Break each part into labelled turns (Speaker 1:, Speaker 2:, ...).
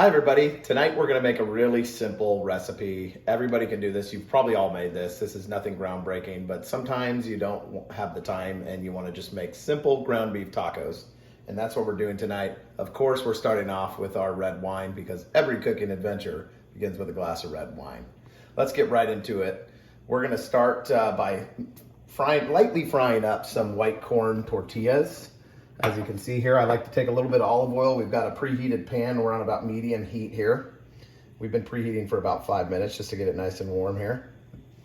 Speaker 1: Hi everybody, tonight we're going to make a really simple recipe. Everybody can do this. You've probably all made this. This is nothing groundbreaking, but sometimes you don't have the time and you want to just make simple ground beef tacos. And that's what we're doing tonight. Of course, we're starting off with our red wine because every cooking adventure begins with a glass of red wine. Let's get right into it. We're going to start by lightly frying up some white corn tortillas. As you can see here, I like to take a little bit of olive oil. We've got a preheated pan. We're on about medium heat here. We've been preheating for about 5 minutes just to get it nice and warm here.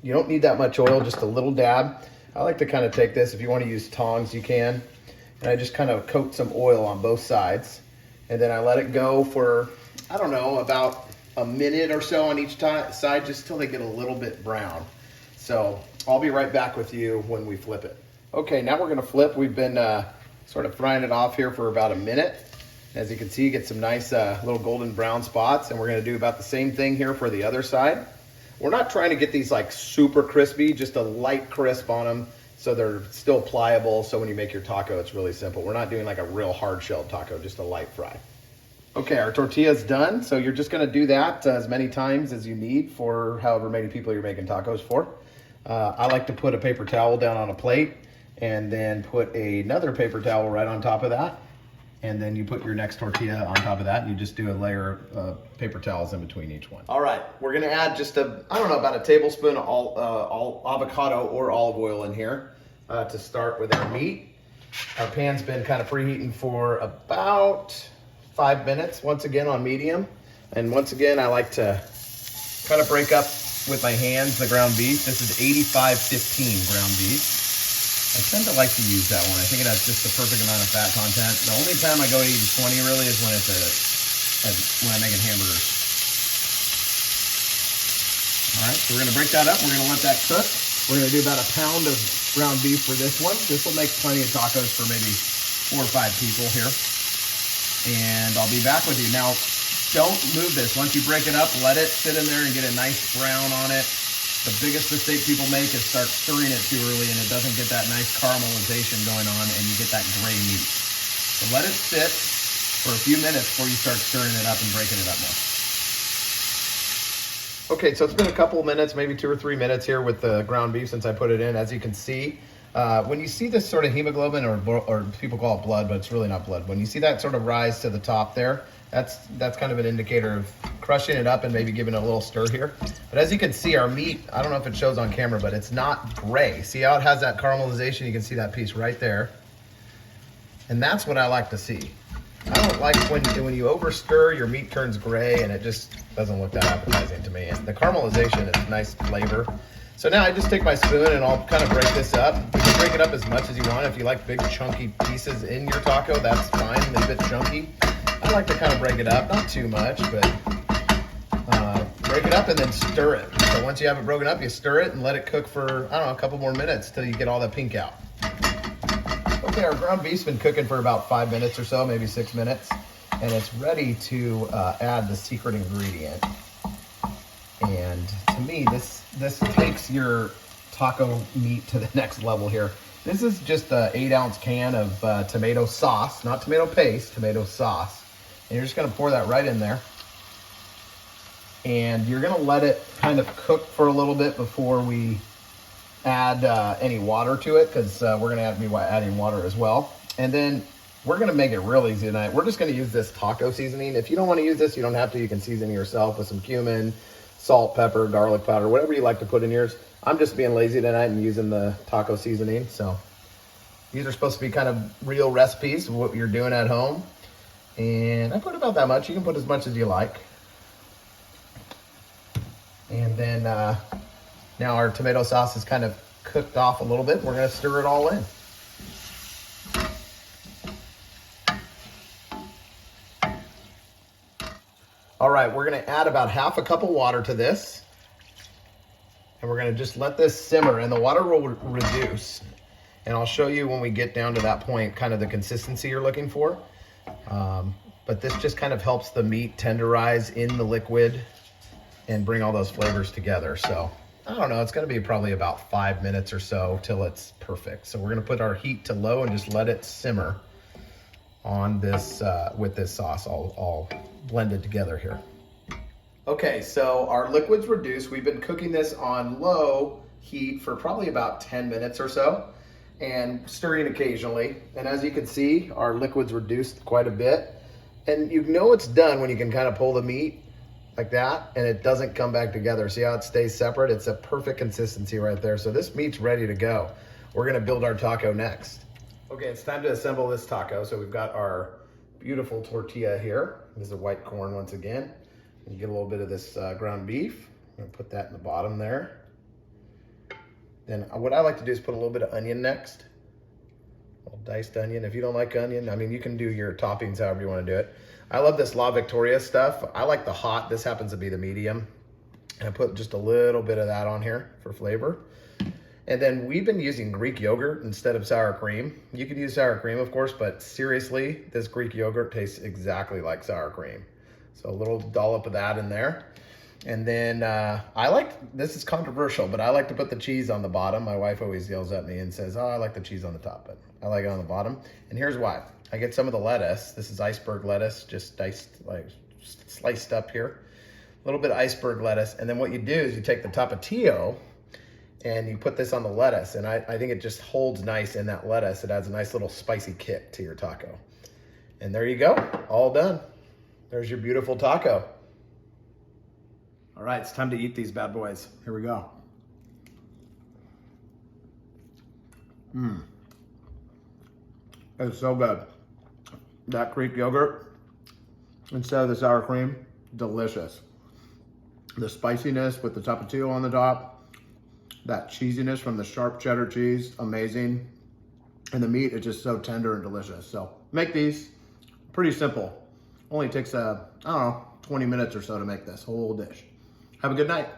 Speaker 1: You don't need that much oil, just a little dab. I like to kind of take this, if you want to use tongs, you can. And I just kind of coat some oil on both sides. And then I let it go for, I don't know, about a minute or so on each side, just till they get a little bit brown. So I'll be right back with you when we flip it. Okay, now we're gonna flip. We've been sort of frying it off here for about a minute. As you can see, you get some nice little golden brown spots, and we're gonna do about the same thing here for the other side. We're not trying to get these like super crispy, just a light crisp on them so they're still pliable, so when you make your taco, it's really simple. We're not doing like a real hard-shelled taco, just a light fry. Okay, our tortilla's done, so you're just gonna do that as many times as you need for however many people you're making tacos for. I like to put a paper towel down on a plate and then put another paper towel right on top of that. And then you put your next tortilla on top of that, and you just do a layer of paper towels in between each one. All right, we're gonna add just about a tablespoon of all avocado or olive oil in here to start with our meat. Our pan's been kind of preheating for about 5 minutes, once again on medium. And once again, I like to kind of break up with my hands the ground beef. This is 85-15 ground beef. I tend to like to use that one. I think it has just the perfect amount of fat content. The only time I go 80-20 really is when it's when I'm making hamburgers. All right, so we're gonna break that up. We're gonna let that cook. We're gonna do about a pound of ground beef for this one. This will make plenty of tacos for maybe 4 or 5 people here. And I'll be back with you. Now, don't move this. Once you break it up, let it sit in there and get a nice brown on it. The biggest mistake people make is start stirring it too early and it doesn't get that nice caramelization going on and you get that gray meat. So let it sit for a few minutes before you start stirring it up and breaking it up more. Okay, so it's been a couple of minutes, maybe 2 or 3 minutes here with the ground beef since I put it in. As you can see, when you see this sort of hemoglobin, or people call it blood, but it's really not blood. When you see that sort of rise to the top there, that's kind of an indicator of crushing it up and maybe giving it a little stir here. But as you can see, our meat, I don't know if it shows on camera, but it's not gray. See how it has that caramelization? You can see that piece right there. And that's what I like to see. I don't like when you over stir, your meat turns gray and it just doesn't look that appetizing to me. And the caramelization is nice flavor. So now I just take my spoon and I'll kind of break this up. You can break it up as much as you want. If you like big chunky pieces in your taco, that's fine, leave it chunky. I like to kind of break it up, not too much, but break it up and then stir it. So once you have it broken up, you stir it and let it cook for, I don't know, a couple more minutes till you get all the pink out. Okay, our ground beef's been cooking for about 5 minutes or so, maybe 6 minutes, and it's ready to add the secret ingredient. And to me, this takes your taco meat to the next level here. This is just an 8-ounce can of tomato sauce, not tomato paste, tomato sauce. And you're just gonna pour that right in there. And you're gonna let it kind of cook for a little bit before we add any water to it, because we're gonna be adding water as well. And then we're gonna make it real easy tonight. We're just gonna use this taco seasoning. If you don't wanna use this, you don't have to. You can season it yourself with some cumin, salt, pepper, garlic powder, whatever you like to put in yours. I'm just being lazy tonight and using the taco seasoning. So these are supposed to be kind of real recipes of what you're doing at home. And I put about that much. You can put as much as you like. And then now our tomato sauce is kind of cooked off a little bit. We're gonna stir it all in. All right, we're gonna add about half a cup of water to this. And we're gonna just let this simmer and the water will reduce. And I'll show you when we get down to that point, kind of the consistency you're looking for. But this just kind of helps the meat tenderize in the liquid and bring all those flavors together. So I don't know, it's gonna be probably about 5 minutes or so till it's perfect. So we're gonna put our heat to low and just let it simmer on this with this sauce all blended together here. Okay, so our liquid's reduced. We've been cooking this on low heat for probably about 10 minutes or so and stirring occasionally. And as you can see, our liquid's reduced quite a bit. And you know it's done when you can kind of pull the meat like that and it doesn't come back together. See how it stays separate? It's a perfect consistency right there. So this meat's ready to go. We're gonna build our taco next. Okay, it's time to assemble this taco. So we've got our beautiful tortilla here. This is a white corn once again. And you get a little bit of this ground beef. I'm gonna put that in the bottom there. Then what I like to do is put a little bit of onion next. A little diced onion. If you don't like onion, I mean, you can do your toppings however you want to do it. I love this La Victoria stuff. I like the hot. This happens to be the medium. And I put just a little bit of that on here for flavor. And then we've been using Greek yogurt instead of sour cream. You could use sour cream, of course, but seriously, this Greek yogurt tastes exactly like sour cream. So a little dollop of that in there. And then this is controversial, but I like to put the cheese on the bottom. My wife always yells at me and says, oh, I like the cheese on the top, but I like it on the bottom. And here's why. I get some of the lettuce. This is iceberg lettuce, just diced, like sliced up here. A little bit of iceberg lettuce. And then what you do is you take the Tapatio and you put this on the lettuce. And I think it just holds nice in that lettuce. It adds a nice little spicy kick to your taco. And there you go, all done. There's your beautiful taco. All right, it's time to eat these bad boys. Here we go. It's so good. That Greek yogurt instead of the sour cream, delicious. The spiciness with the Tapatio on the top, that cheesiness from the sharp cheddar cheese, amazing. And the meat is just so tender and delicious. So make these, pretty simple. Only takes, I don't know, 20 minutes or so to make this whole dish. Have a good night.